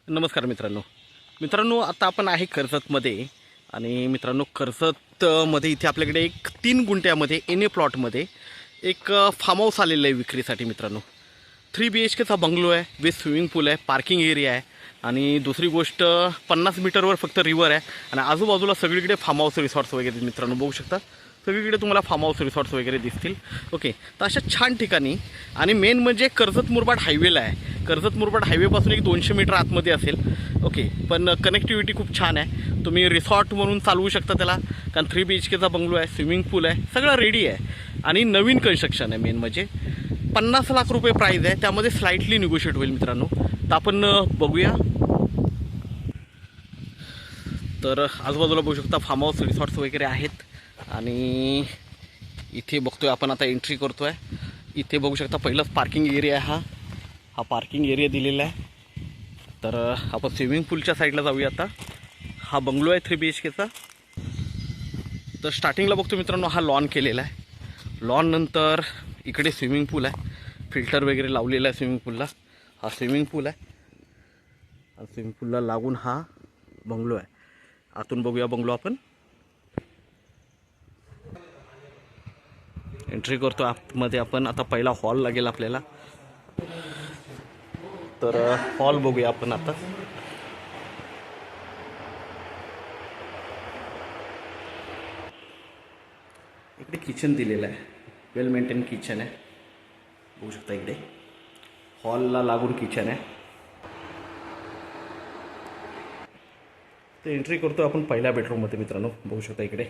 नमस्कार मित्रांनो आता आपण आहे कर्जतमध्ये. आणि मित्रांनो कर्जतमध्ये इथे आपल्याकडे एक 3 गुंठ्यामध्ये एन ए प्लॉटमध्ये एक फार्म हाऊस आलेलं आहे विक्रीसाठी मित्रांनो. 3 BHKचा बंगलो आहे, विथ स्विमिंग पूल आहे, पार्किंग एरिया आहे. आणि दुसरी गोष्ट 50 मीटरवर फक्त रिव्हर आहे आणि आजूबाजूला सगळीकडे फार्म हाऊस रिसॉर्ट्स वगैरे मित्रांनो बघू शकता. सगळीकडे तुम्हाला फार्म हाऊस रिसॉर्ट्स वगैरे दिसतील. ओके, तर अशा छान ठिकाणी आणि मेन म्हणजे कर्जत मुरबाड हायवेला आहे. कर्जत मुरबाड हायवेपासून एक 200 मीटर आतमध्ये असेल. ओके, पण कनेक्टिव्हिटी खूप छान आहे. तुम्ही रिसॉर्ट म्हणून चालवू शकता त्याला, कारण 3 BHKचा बंगलो आहे, स्विमिंग पूल आहे, सगळं रेडी आहे आणि नवीन कन्स्ट्रक्शन आहे. मेन म्हणजे 50 लाख रुपये प्राईज आहे, त्यामध्ये स्लाइटली निगोशिएट होईल मित्रांनो. तर आपण बघूया. तर आजूबाजूला बघू शकता फार्म हाऊस रिसॉर्ट्स वगैरे आहेत. आणि इथे बघतोय आपण, आता एंट्री करतोय. इथे बघू शकता पहिलंच पार्किंग एरिया आहे. हा पार्किंग एरिया दिलेला आहे. तर आपण स्विमिंग पूलच्या साईडला जाऊया आता. हा बंगलो आहे 3 BHKचा. तर स्टार्टिंगला बघतो मित्रांनो हा लॉन केलेला आहे. लॉन नंतर इकडे स्विमिंग पूल आहे, फिल्टर वगैरे लावलेला आहे स्विमिंग पूलला. हा स्विमिंग पूल आहे आणि स्विमिंग पूलला लागून हा बंगलो आहे. आतून बघूया बंगलो आपण. एंट्री करतो आतमध्ये आपण. आता पहिला हॉल लागेल आपल्याला. तर हॉल बघूया आपण आता. इकडे किचन दिलेलं आहे, वेल मेंटेन किचन आहे, बघू शकता. इकडे हॉलला लागून किचन आहे. तर एंट्री करतो आपण पहिल्या बेडरूममध्ये मित्रांनो. बघू शकता इकडे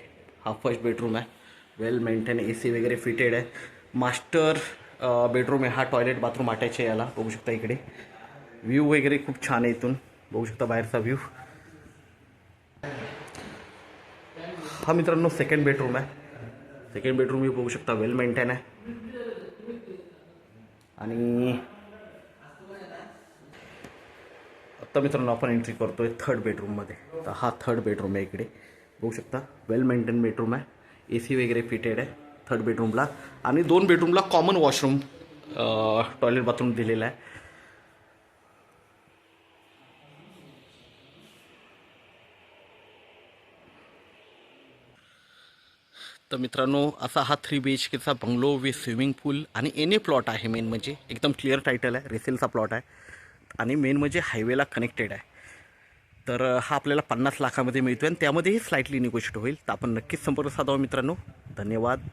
हा फर्स्ट बेडरूम आहे, वेल मेंटेन, AC वगैरे फिटेड आहे. मास्टर बेडरूम आहे हा. टॉयलेट बाथरूम अटॅच आहे याला. बघू शकता इकडे व्ह्यू वगैरे खूप छान आहे. इथून बघू शकता बाहेरचा व्ह्यू. हा मित्रांनो सेकंड बेडरूम आहे. सेकंड बेडरूम ही बघू शकता वेल मेंटेन आहे. आणि आता मित्रांनो आपण एंट्री करतोय थर्ड बेडरूममध्ये. तर हा थर्ड बेडरूम आहे. इकडे बघू शकता वेल मेंटेन बेडरूम आहे, AC वगैरे फिटेड आहे थर्ड बेडरूमला. आणि 2 बेडरूमला कॉमन वॉशरूम, टॉयलेट बाथरूम दिलेला आहे. तर मित्रांनो असा हा 3 BHKचा बंगलो विथ स्विमिंग पूल आणि एन ए प्लॉट आहे. मेन म्हणजे एकदम क्लिअर टायटल आहे, रेसेलचा प्लॉट आहे आणि मेन म्हणजे हायवेला कनेक्टेड आहे. तर हा आपल्याला 50 लाखामध्ये मिळतो आणि त्यामध्येही स्लाइटली निगोशिएट होईल. तर आपण नक्कीच संपर्क साधावा मित्रांनो. धन्यवाद.